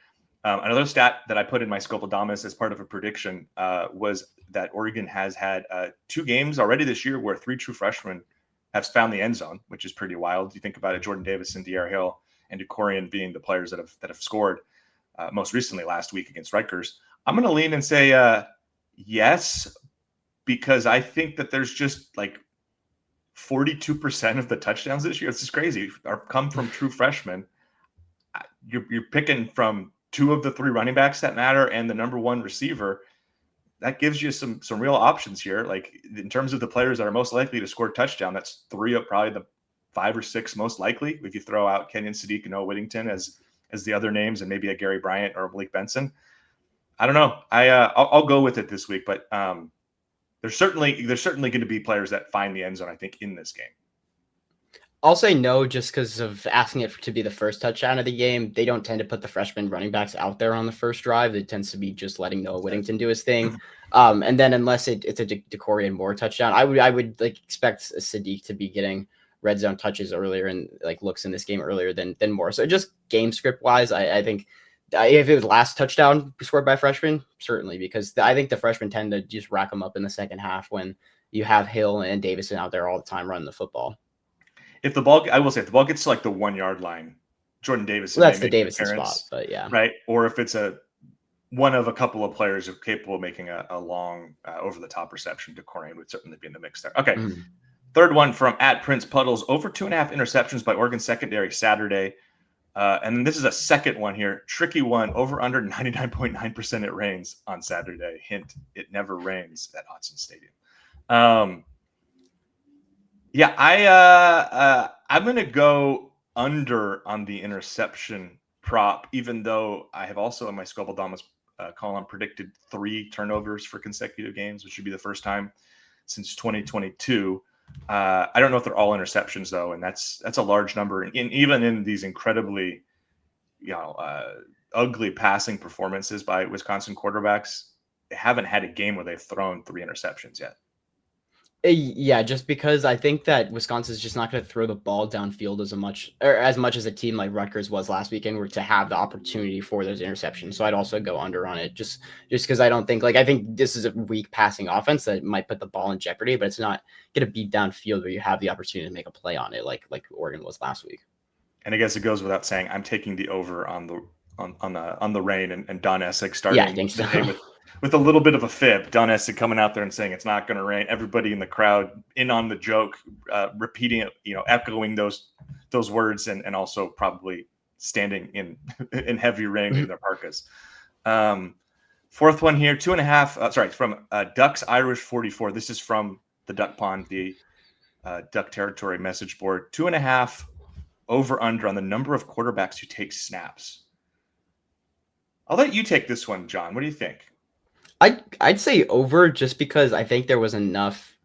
Speaker 1: Another stat that I put in my Skopil as part of a prediction was that Oregon has had 2 games already this year where 3 true freshmen have found the end zone, which is pretty wild. You think about it, Jordan Davis and De'Ara Hill and DeCorian being the players that have scored most recently last week against Rutgers. I'm going to lean and say yes, because I think that there's just like 42% of the touchdowns this year, this is crazy, are come from true freshmen. You're picking from 2 of the 3 running backs that matter and the number 1 receiver. That gives you some real options here. Like in terms of the players that are most likely to score a touchdown, that's 3 of probably the 5 or 6 most likely. If you throw out Kenyon Sadiq and Noah Whittington as the other names, and maybe a Gary Bryant or Malik Benson, I don't know. I'll go with it this week, but there's certainly going to be players that find the end zone, I think, in this game.
Speaker 2: I'll say no, just because of asking it to be the first touchdown of the game. They don't tend to put the freshman running backs out there on the first drive. It tends to be just letting Noah Whittington do his thing. And then unless it's a DeCorian Moore touchdown, I would like expect Sadiq to be getting red zone touches earlier and like looks in this game earlier than Moore. So just game script wise, I think if it was last touchdown scored by freshman, certainly, because I think the freshmen tend to just rack them up in the second half when you have Hill and Davison out there all the time running the football.
Speaker 1: If the ball, I will say, if the ball gets to like the 1 yard line, Jordan Davison,
Speaker 2: that's the Davison spot, but yeah,
Speaker 1: right. Or if it's one of a couple of players who are capable of making a long over the top reception, DeCorian would certainly be in the mix there. Okay, Third one from @PrincePuddles. Over 2.5 interceptions by Oregon secondary Saturday, and this is a second one here, tricky one. Over under 99.9% it rains on Saturday. Hint: it never rains at Autzen Stadium. Yeah, I'm going to go under on the interception prop, even though I have also in my Skopil column predicted 3 turnovers for consecutive games, which should be the first time since 2022. I don't know if they're all interceptions though, and that's a large number. And even in these incredibly, ugly passing performances by Wisconsin quarterbacks, they haven't had a game where they've thrown 3 interceptions yet.
Speaker 2: Yeah, just because I think that Wisconsin's just not going to throw the ball downfield as much as a team like Rutgers was last weekend, were to have the opportunity for those interceptions. So I'd also go under on it, just because I don't think I think this is a weak passing offense that might put the ball in jeopardy, but it's not going to be downfield where you have the opportunity to make a play on it, like Oregon was last week.
Speaker 1: And I guess it goes without saying, I'm taking the over on the rain and Don Essig starting
Speaker 2: I think so.
Speaker 1: the day with a little bit of a fib. Don Essig coming out there and saying it's not going to rain. Everybody in the crowd in on the joke, repeating it, echoing those words, and also probably standing in heavy rain in their parkas. Fourth one here, 2.5. From Ducks Irish 44. This is from the Duck Pond, the DuckTerritory message board. 2.5 over under on the number of quarterbacks who take snaps. I'll let you take this one, John. What do you think?
Speaker 2: I'd say over, just because I think there was enough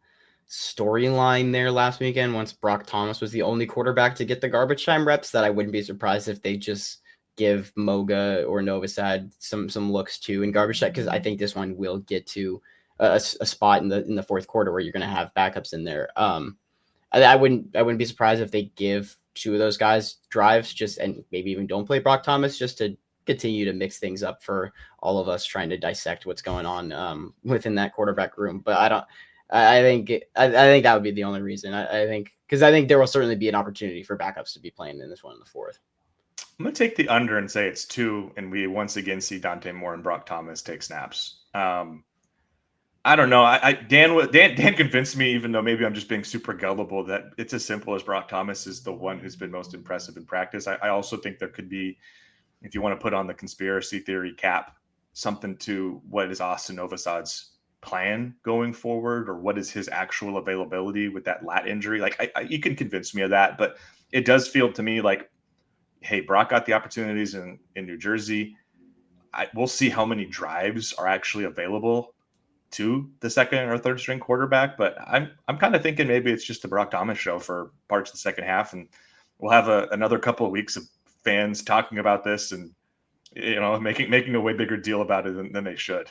Speaker 2: storyline there last weekend once Brock Thomas was the only quarterback to get the garbage time reps, that I wouldn't be surprised if they just give Moga or Novosad some looks too in garbage time, because I think this one will get to a spot in the fourth quarter where you're going to have backups in there. I wouldn't be surprised if they give 2 of those guys drives, and maybe even don't play Brock Thomas, just to continue to mix things up for all of us trying to dissect what's going on within that quarterback room. But I think that would be the only reason. I think there will certainly be an opportunity for backups to be playing in this one in the fourth.
Speaker 1: I'm going to take the under and say it's 2, and we once again see Dante Moore and Brock Thomas take snaps. I don't know. Dan convinced me, even though maybe I'm just being super gullible, that it's as simple as Brock Thomas is the one who's been most impressive in practice. I also think there could be, if you want to put on the conspiracy theory cap, something to what is Austin Novosad's plan going forward, or what is his actual availability with that lat injury. Like you can convince me of that, but it does feel to me like, hey, Brock got the opportunities in New Jersey. We'll see how many drives are actually available to the second or third string quarterback. But I'm kind of thinking maybe it's just the Brock Thomas show for parts of the second half, and we'll have another couple of weeks of fans talking about this and making a way bigger deal about it than they should.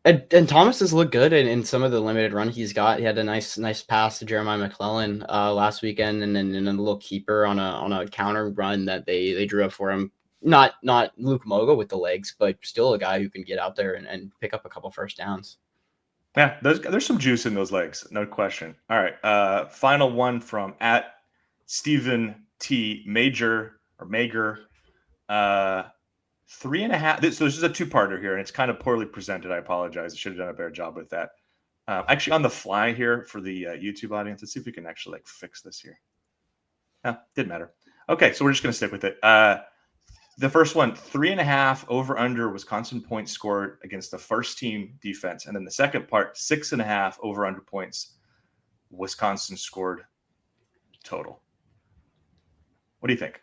Speaker 2: And Thomas has looked good in some of the limited run he's got. He had a nice pass to Jeremiah McClellan last weekend, and then a little keeper on a counter run that they drew up for him. Not Luke Moga with the legs, but still a guy who can get out there and pick up a couple first downs.
Speaker 1: Yeah, there's some juice in those legs, no question. All right, final one from at Stephen T. Major or Mager. 3.5. So this is a two-parter here, and it's kind of poorly presented. I apologize. I should have done a better job with that. Actually, on the fly here for the YouTube audience, let's see if we can actually fix this here. Didn't matter. Okay, so we're just going to stick with it. The first one, 3.5 over under Wisconsin points scored against the first team defense, and then the second part, 6.5 over under points Wisconsin scored total. What do you think?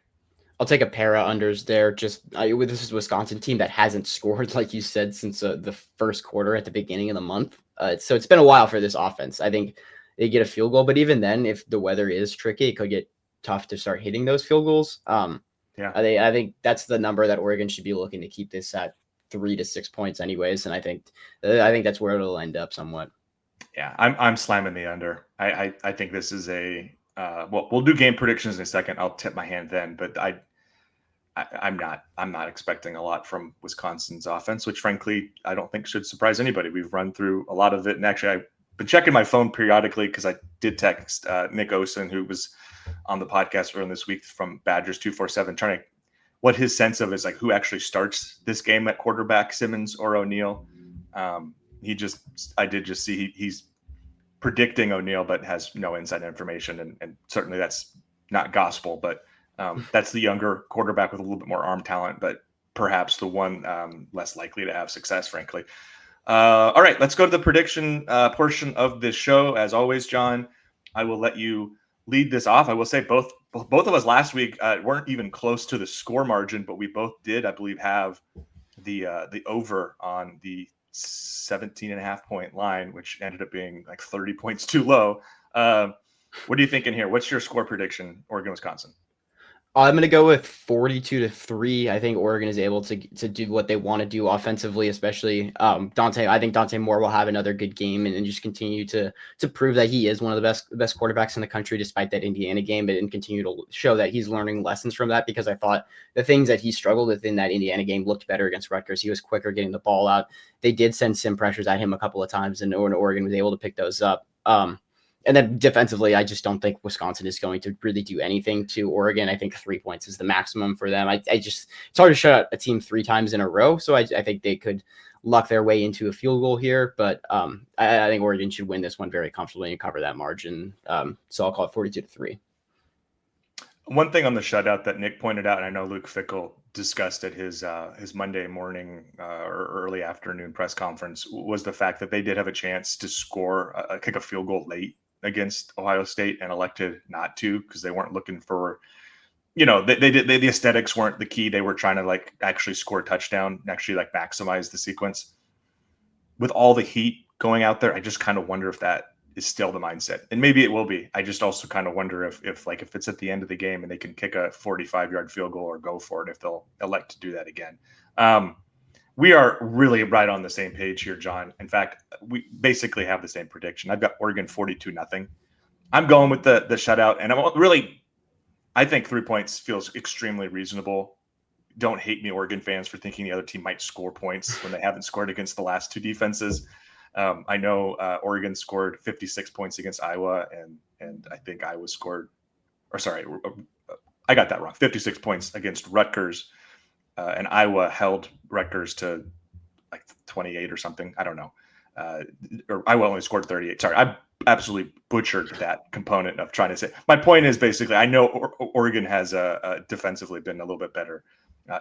Speaker 2: I'll take a pair of unders there. This is a Wisconsin team that hasn't scored, like you said, since the first quarter at the beginning of the month. So it's been a while for this offense. I think they get a field goal, but even then, if the weather is tricky, it could get tough to start hitting those field goals. I think that's the number that Oregon should be looking to keep this at 3 to 6 points, anyways. And I think that's where it'll end up somewhat.
Speaker 1: Yeah, I'm slamming the under. I think this is a we'll do game predictions in a second. I'll tip my hand then, but I'm not expecting a lot from Wisconsin's offense, which frankly I don't think should surprise anybody. We've run through a lot of it, and actually I've been checking my phone periodically because I did text Nick Autzen, who was on the podcast earlier this week from Badgers 247, trying to what his sense of is who actually starts this game at quarterback, Simmons or O'Neal. I did just see he's predicting O'Neal, but has no inside information, and certainly that's not gospel, but that's the younger quarterback with a little bit more arm talent, but perhaps the one less likely to have success, frankly. All right, let's go to the prediction portion of this show. As always, John, I will let you lead this off. I will say both of us last week weren't even close to the score margin, but we both did, I believe, have the over on the 17.5 point line, which ended up being 30 points too low. What are you thinking here? What's your score prediction, Oregon, Wisconsin?
Speaker 2: I'm going to go with 42-3. I think Oregon is able to do what they want to do offensively, especially I think Dante Moore will have another good game and just continue to prove that he is one of the best quarterbacks in the country, despite that Indiana game, and continue to show that he's learning lessons from that, because I thought the things that he struggled with in that Indiana game looked better against Rutgers. He was quicker getting the ball out. They did send sim pressures at him a couple of times, and Oregon was able to pick those up. And then defensively, I just don't think Wisconsin is going to really do anything to Oregon. I think 3 points is the maximum for them. It's hard to shut out a team 3 times in a row. So I think they could luck their way into a field goal here. But I think Oregon should win this one very comfortably and cover that margin. So I'll call it 42-3.
Speaker 1: One thing on the shutout that Nick pointed out, and I know Luke Fickell discussed at his Monday morning or early afternoon press conference, was the fact that they did have a chance to score, kick a field goal late against Ohio State and elected not to, because they weren't looking for, the aesthetics weren't the key. They were trying to actually score a touchdown and actually maximize the sequence. With all the heat going out there, I just kind of wonder if that is still the mindset, and maybe it will be. I just also kind of wonder if it's at the end of the game and they can kick a 45-yard field goal or go for it, if they'll elect to do that again. We are really right on the same page here, John. In fact, we basically have the same prediction. I've got Oregon 42-0. I'm going with the shutout, and I think 3 points feels extremely reasonable. Don't hate me, Oregon fans, for thinking the other team might score points when they haven't scored against the last two defenses. I know Oregon scored 56 points against Iowa, and I think Iowa scored, I got that wrong, 56 points against Rutgers. And Iowa held Rutgers to 28 or something. I don't know. Or Iowa only scored 38. Sorry, I absolutely butchered that component of trying to say. My point is basically, I know Oregon has defensively been a little bit better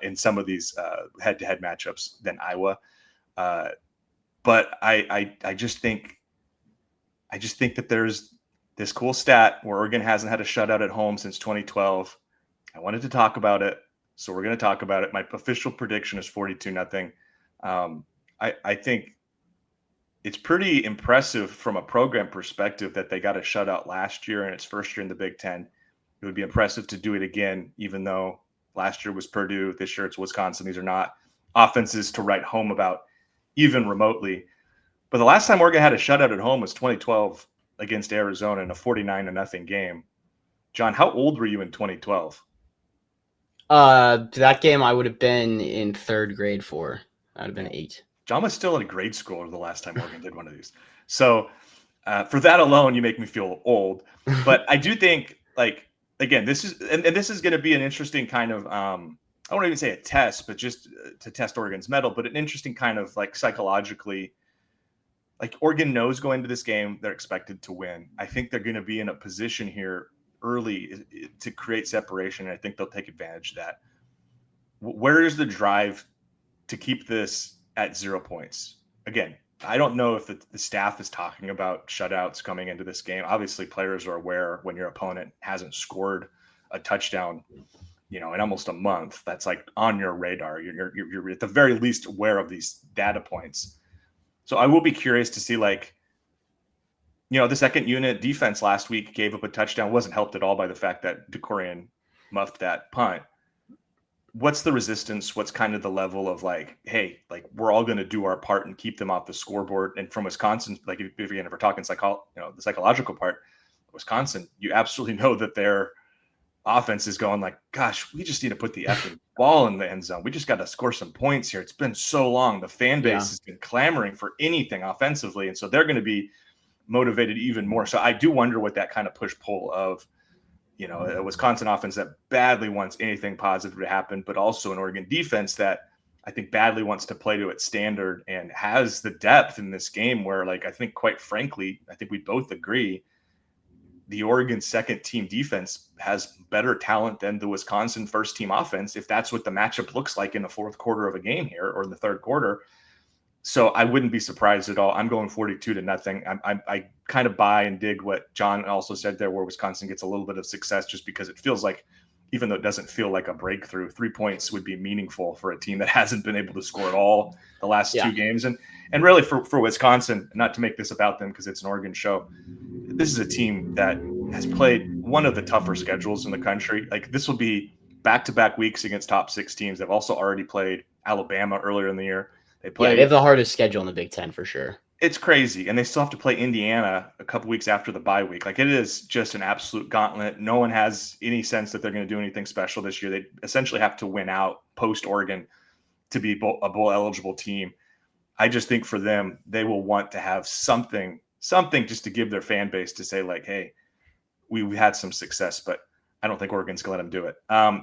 Speaker 1: in some of these head-to-head matchups than Iowa. But I just think that there's this cool stat where Oregon hasn't had a shutout at home since 2012. I wanted to talk about it, so we're going to talk about it. My official prediction is 42-0. I think it's pretty impressive from a program perspective that they got a shutout last year in its first year in the Big Ten. It would be impressive to do it again, even though last year was Purdue, this year it's Wisconsin. These are not offenses to write home about even remotely. But the last time Oregon had a shutout at home was 2012 against Arizona in a 49-0 game. John, how old were you in 2012?
Speaker 2: That game I would have been in third grade for. I would have been 8.
Speaker 1: John was still in grade school the last time Oregon did one of these. So for that alone, you make me feel old. But I do think, like, again, this is and this is going to be an interesting kind of I won't even say a test, but just to test Oregon's mettle, but an interesting kind of like psychologically, like Oregon knows going into this game they're expected to win. I think they're going to be in a position here early to create separation, and I think they'll take advantage of that. Where is the drive to keep this at 0 points? Again, I don't know if the staff is talking about shutouts coming into this game. Obviously, players are aware when your opponent hasn't scored a touchdown, in almost a month. That's like on your radar. You're at the very least aware of these data points. So I will be curious to see, like, the second unit defense last week gave up a touchdown, wasn't helped at all by the fact that DeCorian muffed that punt. What's the resistance? What's kind of the level of like, hey, like we're all going to do our part and keep them off the scoreboard? And from Wisconsin, like if we're talking the psychological part, Wisconsin, you absolutely know that their offense is going like, gosh, we just need to put the effing ball in the end zone. We just got to score some points here. It's been so long. The fan base has been clamoring for anything offensively. And so they're going to be motivated even more. So I do wonder what that kind of push-pull of, a Wisconsin offense that badly wants anything positive to happen, but also an Oregon defense that I think badly wants to play to its standard and has the depth in this game where, like, I think quite frankly, I think we both agree the Oregon second team defense has better talent than the Wisconsin first team offense, if that's what the matchup looks like in the fourth quarter of a game here or in the third quarter. So I wouldn't be surprised at all. I'm going 42-0. I kind of buy and dig what John also said there, where Wisconsin gets a little bit of success just because it feels like, even though it doesn't feel like a breakthrough, 3 points would be meaningful for a team that hasn't been able to score at all the last 2 games. And really for Wisconsin, not to make this about them because it's an Oregon show, this is a team that has played one of the tougher schedules in the country. Like, this will be back-to-back weeks against top 6 teams. They've also already played Alabama earlier in the year.
Speaker 2: They have the hardest schedule in the Big Ten for sure.
Speaker 1: It's crazy. And they still have to play Indiana a couple weeks after the bye week. Like, it is just an absolute gauntlet. No one has any sense that they're going to do anything special this year. They essentially have to win out post Oregon to be a bowl eligible team. I just think for them, they will want to have something just to give their fan base to say, like, hey, we had some success, but I don't think Oregon's going to let them do it.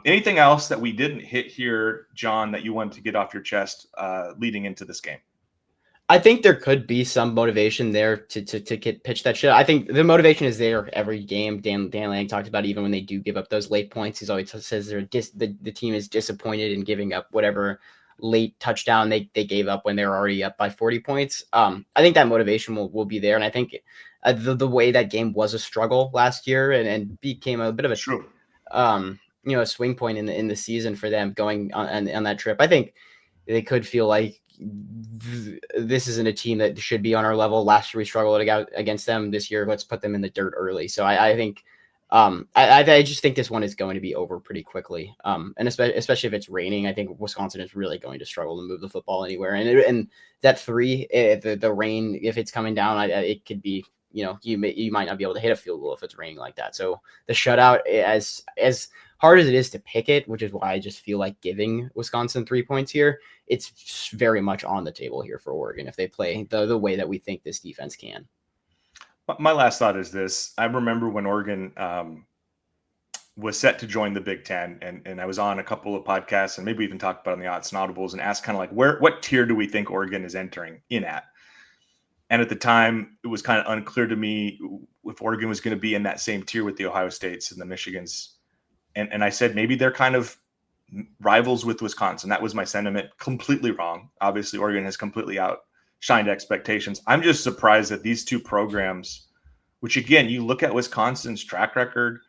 Speaker 1: Anything else that we didn't hit here, John, that you wanted to get off your chest leading into this game?
Speaker 2: I think there could be some motivation there to get pitch that shit. I think the motivation is there every game. Dan Lang talked about even when they do give up those late points. He's always says the team is disappointed in giving up whatever late touchdown they gave up when they were already up by 40 points. I think that motivation will be there. And I think the way that game was a struggle last year and became a bit of a swing point in the season for them going on that trip. I think they could feel like this isn't a team that should be on our level. Last year we struggled against them. This year, let's put them in the dirt early. So I think I just think this one is going to be over pretty quickly. And especially if it's raining, I think Wisconsin is really going to struggle to move the football anywhere. And that 3, the rain, if it's coming down, it could be, you might not be able to hit a field goal if it's raining like that. So the shutout, as hard as it is to pick it, which is why I just feel like giving Wisconsin 3 points here, it's very much on the table here for Oregon if they play the way that we think this defense can.
Speaker 1: My last thought is this. I remember when Oregon was set to join the Big Ten, and I was on a couple of podcasts and maybe even talked about on the Autzen Audibles and asked kind of like, what tier do we think Oregon is entering in at? And at the time, it was kind of unclear to me if Oregon was going to be in that same tier with the Ohio States and the Michigans. And I said, maybe they're kind of rivals with Wisconsin. That was my sentiment. Completely wrong. Obviously, Oregon has completely outshined expectations. I'm just surprised that these two programs, which again, you look at Wisconsin's track record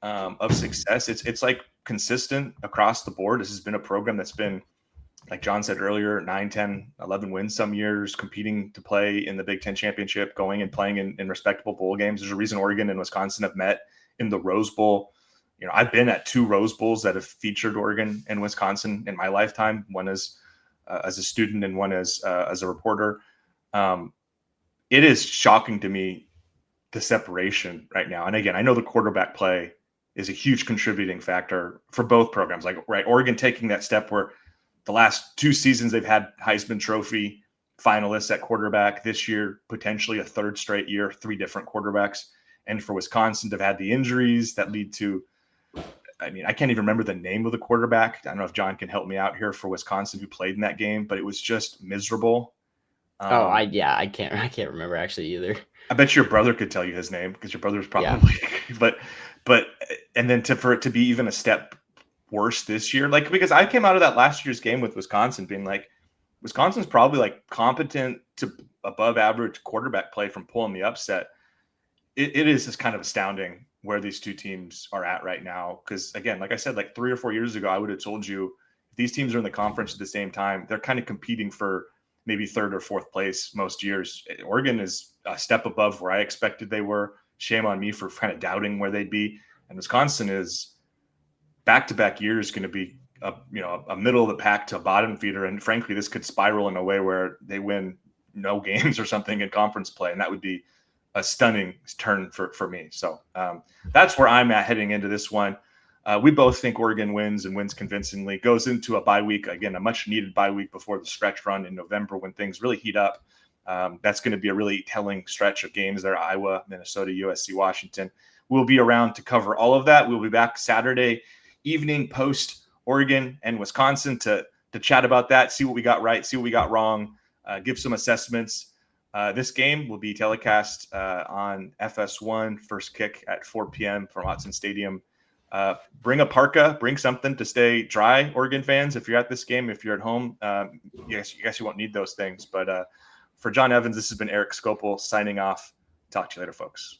Speaker 1: of success, it's like consistent across the board. This has been a program that's been like John said earlier, 9, 10, 11 wins some years, competing to play in the Big Ten championship, going and playing in respectable bowl games. There's a reason Oregon and Wisconsin have met in the Rose Bowl. I've been at 2 Rose Bowls that have featured Oregon and Wisconsin in my lifetime. One as a student and one as a reporter. It is shocking to me, the separation right now. And again, I know the quarterback play is a huge contributing factor for both programs. Like, right, Oregon taking that step where the last 2 seasons they've had Heisman Trophy finalists at quarterback. This year, potentially a 3rd straight year, 3 different quarterbacks. And for Wisconsin to have had the injuries that lead to, I mean, I can't even remember the name of the quarterback. I don't know if John can help me out here for Wisconsin who played in that game, but it was just miserable.
Speaker 2: I can't remember actually either.
Speaker 1: I bet your brother could tell you his name because your brother's probably, but and then for it to be even a step worse this year, like, because I came out of that last year's game with Wisconsin being like, Wisconsin's probably like competent to above average quarterback play from pulling the upset. It is just kind of astounding where these 2 teams are at right now. Because again, like I said, like 3 or 4 years ago, I would have told you if these teams are in the conference at the same time, they're kind of competing for maybe 3rd or 4th place most years. Oregon is a step above where I expected they were. Shame on me for kind of doubting where they'd be. And Wisconsin is back-to-back years going to be a middle of the pack to a bottom feeder. And frankly, this could spiral in a way where they win no games or something in conference play. And that would be a stunning turn for me. So that's where I'm at heading into this one. We both think Oregon wins and wins convincingly, goes into a bye week. Again, a much needed bye week before the stretch run in November when things really heat up. That's going to be a really telling stretch of games there. Iowa, Minnesota, USC, Washington. We'll be around to cover all of that. We'll be back Saturday evening post Oregon and Wisconsin to chat about that, see what we got right, see what we got wrong, give some assessments. This game will be telecast on FS1, first kick at 4 p.m. from Autzen Stadium. Bring a parka, bring something to stay dry, Oregon fans. If you're at this game, if you're at home, yes, you guess you won't need those things. But for John Evans, this has been Erik Skopil signing off. Talk to you later, folks.